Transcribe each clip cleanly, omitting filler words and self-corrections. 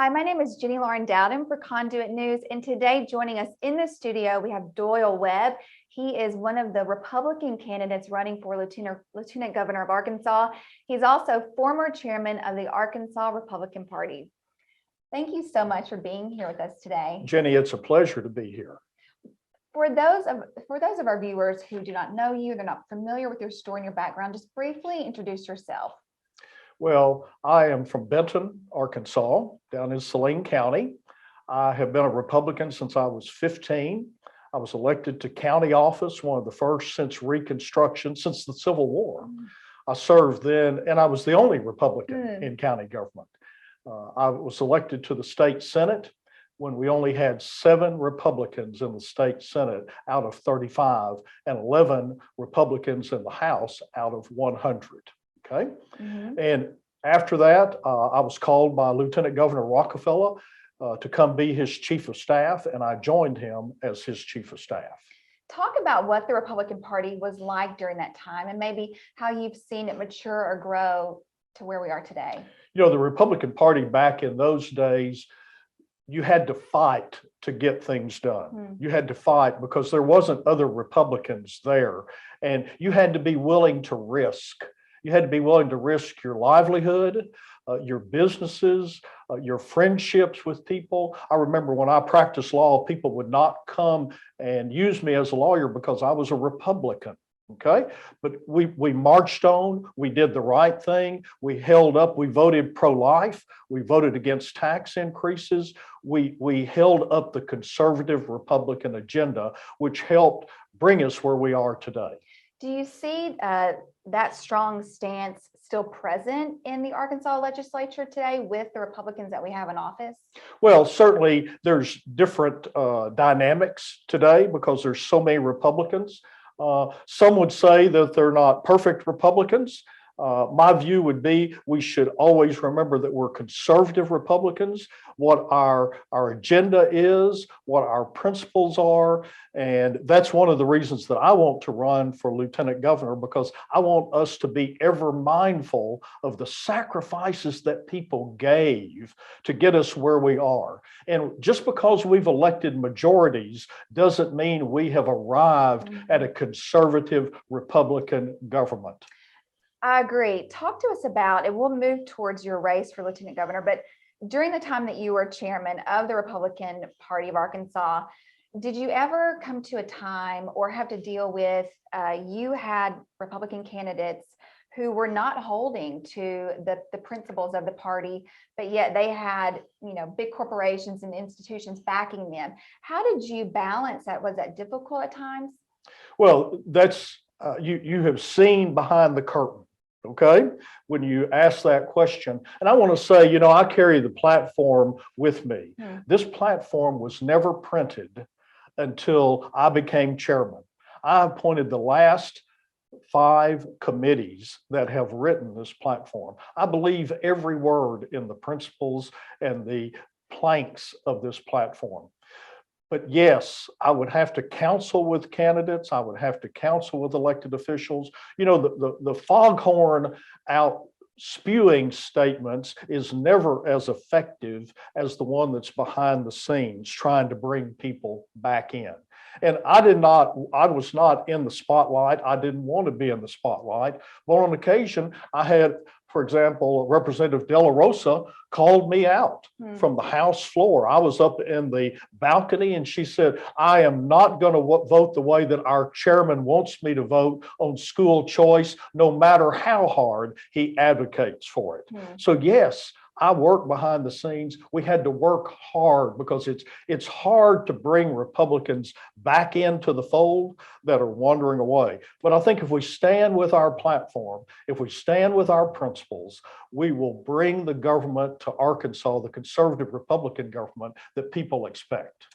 Hi, my name is Jenny Lauren Dowden for Conduit News, and today joining us in the studio, we have Doyle Webb. He is one of the Republican candidates running for Lieutenant Governor of Arkansas. He's also former chairman of the Arkansas Republican Party. Thank you so much for being here with us today. Jenny, it's a pleasure to be here. For those of our viewers who do not know you, they're not familiar with your story and your background, just briefly introduce yourself. Well, I am from Benton, Arkansas, down in Saline County. I have been a Republican since I was 15. I was elected to county office, one of the first since Reconstruction, since the Civil War. I served then, and I was the only Republican in county government. I was elected to the state Senate when we only had 7 Republicans in the state Senate out of 35 and 11 Republicans in the House out of 100. Okay. And after that, I was called by Lieutenant Governor Rockefeller to come be his chief of staff, and I joined him as his chief of staff. Talk about what the Republican Party was like during that time and maybe how you've seen it mature or grow to where we are today. You know, the Republican Party back in those days, you had to fight to get things done. You had to fight because there wasn't other Republicans there, and you had to be willing to risk. You had to be willing to risk your livelihood, your businesses, your friendships with people. I remember when I practiced law, people would not come and use me as a lawyer because I was a Republican. Okay, but we marched on, we did the right thing, we held up, we voted pro-life, we voted against tax increases, we held up the conservative Republican agenda, which helped bring us where we are today. Do you see that strong stance still present in the Arkansas legislature today with the Republicans that we have in office? Well, certainly there's different dynamics today because there's so many Republicans. Some would say that they're not perfect Republicans. My view would be we should always remember that we're conservative Republicans, what our agenda is, what our principles are. And that's one of the reasons that I want to run for Lieutenant Governor, because I want us to be ever mindful of the sacrifices that people gave to get us where we are. And just because we've elected majorities doesn't mean we have arrived at a conservative Republican government. I agree. Talk to us about, and we'll move towards your race for Lieutenant Governor, but during the time that you were chairman of the Republican Party of Arkansas, did you ever come to a time or have to deal with, you had Republican candidates who were not holding to the principles of the party, but yet they had, big corporations and institutions backing them. How did you balance that? Was that difficult at times? Well, that's, you have seen behind the curtain. Okay, when you ask that question, and I want to say, I carry the platform with me. This platform was never printed until I became chairman. I appointed the last 5 committees that have written this platform. I believe every word in the principles and the planks of this platform. But yes, I would have to counsel with candidates. I would have to counsel with elected officials. The foghorn out spewing statements is never as effective as the one that's behind the scenes trying to bring people back in. And I was not in the spotlight. I didn't want to be in the spotlight. But on occasion, I had, for example, Representative De La Rosa called me out from the House floor. I was up in the balcony and she said, I am not going to vote the way that our chairman wants me to vote on school choice, no matter how hard he advocates for it. So yes, I work behind the scenes. We had to work hard because it's hard to bring Republicans back into the fold that are wandering away. But I think if we stand with our platform, if we stand with our principles, we will bring the government to Arkansas, the conservative Republican government that people expect.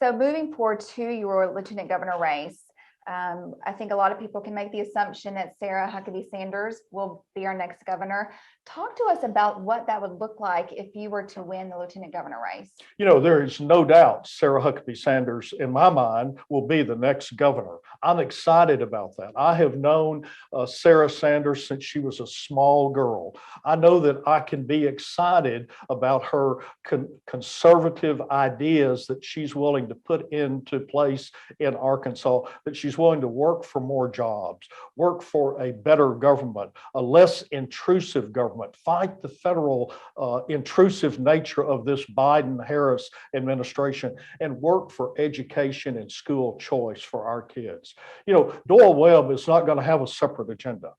So moving forward to your Lieutenant Governor race, I think a lot of people can make the assumption that Sarah Huckabee Sanders will be our next governor. Talk to us about what that would look like if you were to win the lieutenant governor race. You know, there is no doubt Sarah Huckabee Sanders, in my mind, will be the next governor. I'm excited about that. I have known Sarah Sanders since she was a small girl. I know that I can be excited about her conservative ideas that she's willing to put into place in Arkansas, that she's willing to work for more jobs, work for a better government, a less intrusive government, fight the federal intrusive nature of this Biden-Harris administration, and work for education and school choice for our kids. You know, Doyle Webb is not going to have a separate agenda.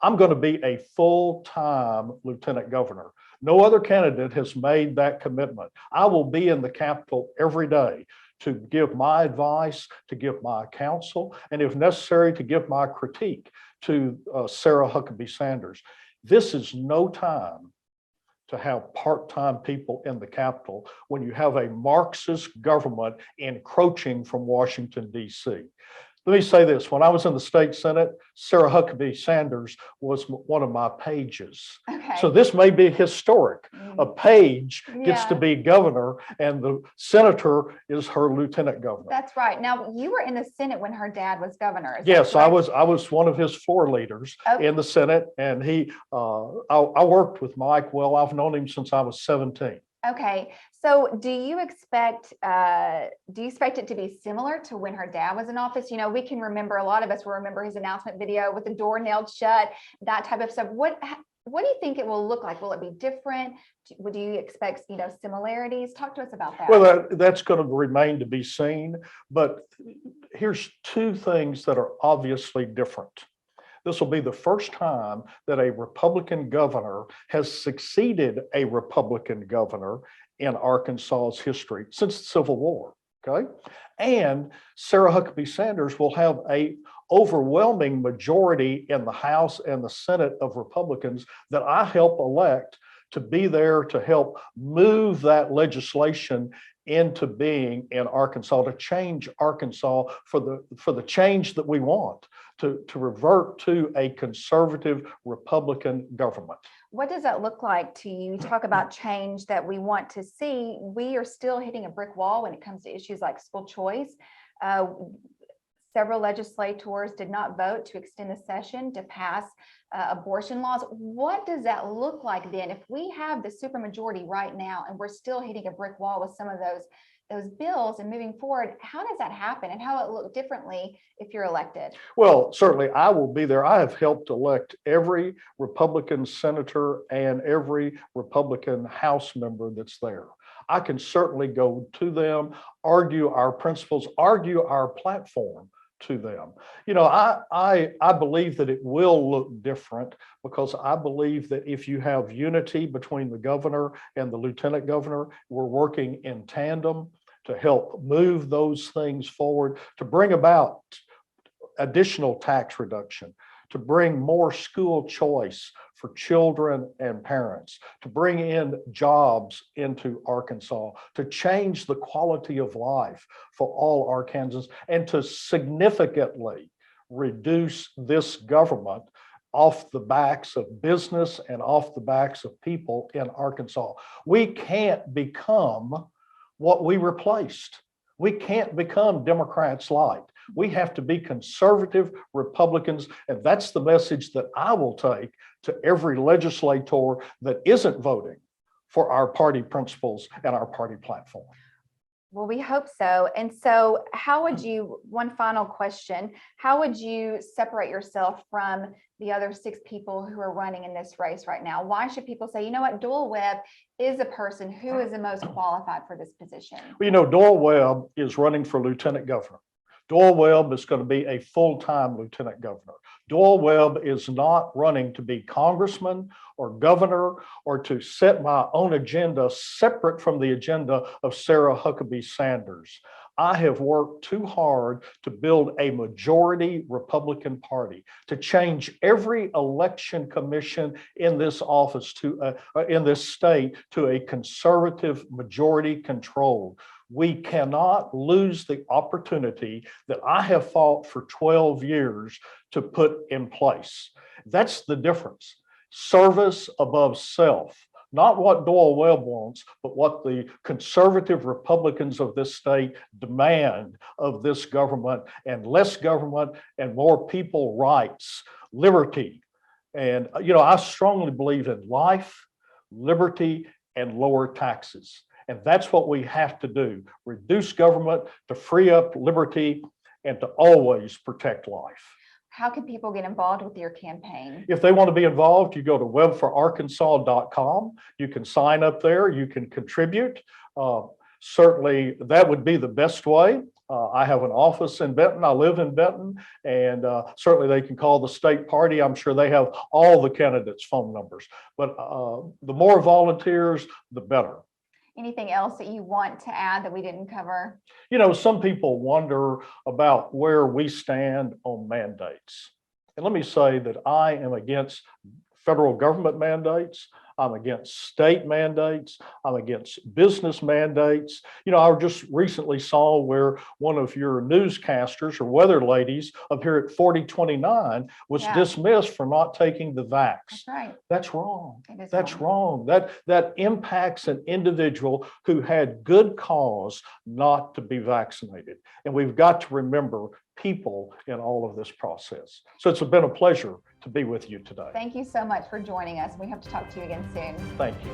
I'm going to be a full-time lieutenant governor. No other candidate has made that commitment. I will be in the Capitol every day to give my advice, to give my counsel, and if necessary, to give my critique to Sarah Huckabee Sanders. This is no time to have part-time people in the Capitol when you have a Marxist government encroaching from Washington, D.C. Let me say this. When I was in the state Senate, Sarah Huckabee Sanders was one of my pages. Okay. So this may be historic. A page gets to be governor and the senator is her lieutenant governor. That's right. Now, you were in the Senate when her dad was governor. Yes, I was one of his floor leaders in the Senate, and I worked with Mike. Well, I've known him since I was 17. Okay, so do you expect it to be similar to when her dad was in office? You know, we can remember, a lot of us will remember his announcement video with the door nailed shut, that type of stuff. What do you think it will look like? Will it be different? Do you expect, you know, similarities? Talk to us about that. Well, that's going to remain to be seen, but here's two things that are obviously different. This will be the first time that a Republican governor has succeeded a Republican governor in Arkansas's history since the Civil War, okay? And Sarah Huckabee Sanders will have a overwhelming majority in the House and the Senate of Republicans that I help elect to be there to help move that legislation into being in Arkansas, to change Arkansas for the change that we want, to revert to a conservative Republican government. What does that look like to you? You talk about change that we want to see. We are still hitting a brick wall when it comes to issues like school choice. Several legislators did not vote to extend the session to pass abortion laws. What does that look like then? If we have the supermajority right now and we're still hitting a brick wall with some of those bills and moving forward, how does that happen, and how will it look differently if you're elected? Well, certainly I will be there. I have helped elect every Republican senator and every Republican House member that's there. I can certainly go to them, argue our principles, argue our platform to them. You know, I believe that it will look different, because I believe that if you have unity between the governor and the lieutenant governor, we're working in tandem to help move those things forward, to bring about additional tax reduction, to bring more school choice for children and parents, to bring in jobs into Arkansas, to change the quality of life for all Arkansans, and to significantly reduce this government off the backs of business and off the backs of people in Arkansas. We can't become what we replaced. We can't become Democrats light. We have to be conservative Republicans, and that's the message that I will take to every legislator that isn't voting for our party principles and our party platform. Well, we hope so. And so how would you, one final question, how would you separate yourself from the other 6 people who are running in this race right now? Why should people say, you know what, Doyle Webb is a person who is the most qualified for this position? Well, you know, Doyle Webb is running for lieutenant governor. Doyle Webb is going to be a full-time lieutenant governor. Doyle Webb is not running to be congressman or governor or to set my own agenda separate from the agenda of Sarah Huckabee Sanders. I have worked too hard to build a majority Republican Party, to change every election commission in this office in this state to a conservative majority control. We cannot lose the opportunity that I have fought for 12 years to put in place. That's the difference. Service above self. Not what Doyle Webb wants, but what the conservative Republicans of this state demand of this government, and less government and more people rights, liberty. And, I strongly believe in life, liberty, and lower taxes. And that's what we have to do. Reduce government to free up liberty and to always protect life. How can people get involved with your campaign? If they want to be involved, you go to webforarkansas.com. You can sign up there. You can contribute. Certainly, that would be the best way. I have an office in Benton. I live in Benton, and certainly they can call the state party. I'm sure they have all the candidates' phone numbers. But the more volunteers, the better. Anything else that you want to add that we didn't cover? Some people wonder about where we stand on mandates. And let me say that I am against federal government mandates. I'm against state mandates. I'm against business mandates. I just recently saw where one of your newscasters or weather ladies up here at 4029 was dismissed for not taking the vax. That's right. That's wrong. That's wrong. That impacts an individual who had good cause not to be vaccinated. And we've got to remember people in all of this process. So it's been a pleasure to be with you today. Thank you so much for joining us. We hope to talk to you again soon. Thank you.